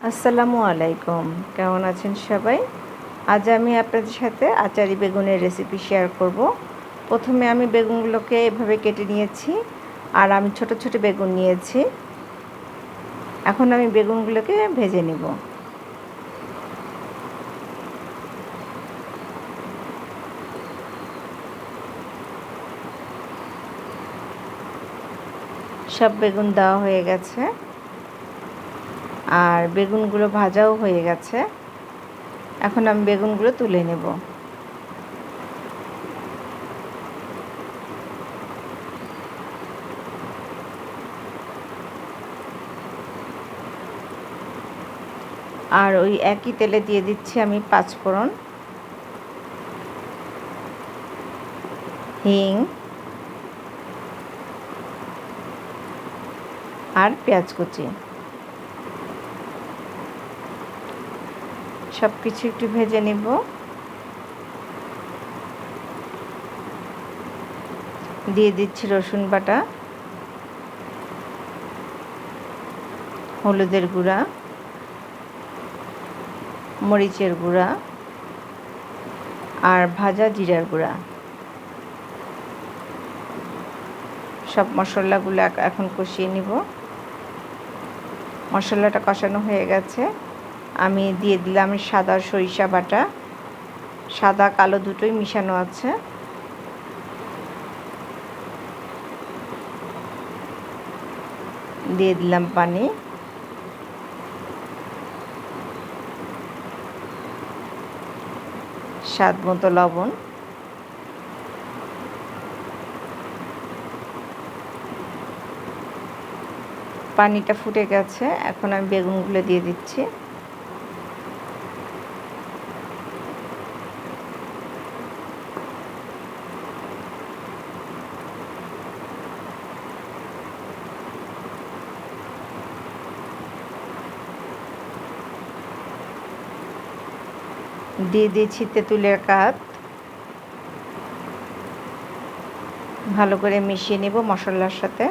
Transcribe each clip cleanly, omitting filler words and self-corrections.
আসসালামু আলাইকুম। কেমন আছেন সবাই? আজ আমি আপনাদের সাথে আচারি বেগুনের রেসিপি শেয়ার করব। প্রথমে আমি বেগুনগুলোকে এভাবে কেটে নিয়েছি, আর আমি ছোট ছোট বেগুন নিয়েছি। এখন আমি বেগুনগুলোকে ভেজে নেব। সব বেগুন দেওয়া হয়ে গেছে, আর বেগুনগুলো ভাজাও হয়ে গেছে। এখন আমি বেগুনগুলো তুলে নেব। আর ওই একই তেলে দিয়ে দিচ্ছি আমি 5 ফোড়ন, হিং আর পেঁয়াজ কুচি। সব কিছু একটু ভেজে নেব। দিয়ে দিচ্ছি রসুন বাটা, হলুদের গুঁড়া, মরিচের গুঁড়া আর ভাজা জিরার গুঁড়া। সব মশলাগুলো এখন কষিয়ে নিব। মশলাটা কষানো হয়ে গেছে। আমি দিয়ে দিলাম সাদা সরিষা বাটা, সাদা কালো দুটোই মিশানো আছে। দিয়ে দিলাম পানি। স্বাদ মতো লবণ। পানিটা ফুটে গেছে, এখন আমি বেগুনগুলো দিয়ে দিচ্ছি। দিয়ে দিয়েছি তেঁতুলের কাঠ। ভালো করে মিশিয়ে নেব মশলার সাথে।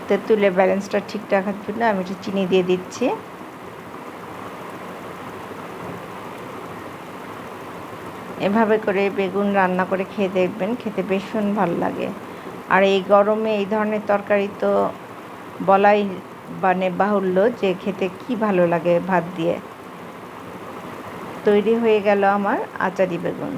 তেঁতুলের ব্যালেন্সটা ঠিক রাখার জন্য আমি একটু চিনি দিয়ে দিচ্ছি। এভাবে করে বেগুন রান্না করে খেয়ে দেখবেন, খেতে ভীষণ ভালো লাগে। আর এই গরমে এই ধরনের তরকারি তো বলাই বাহুল্য যে খেতে কি ভালো লাগে ভাত দিয়ে। তৈরি হয়ে গেল আমার আচারি বেগুন।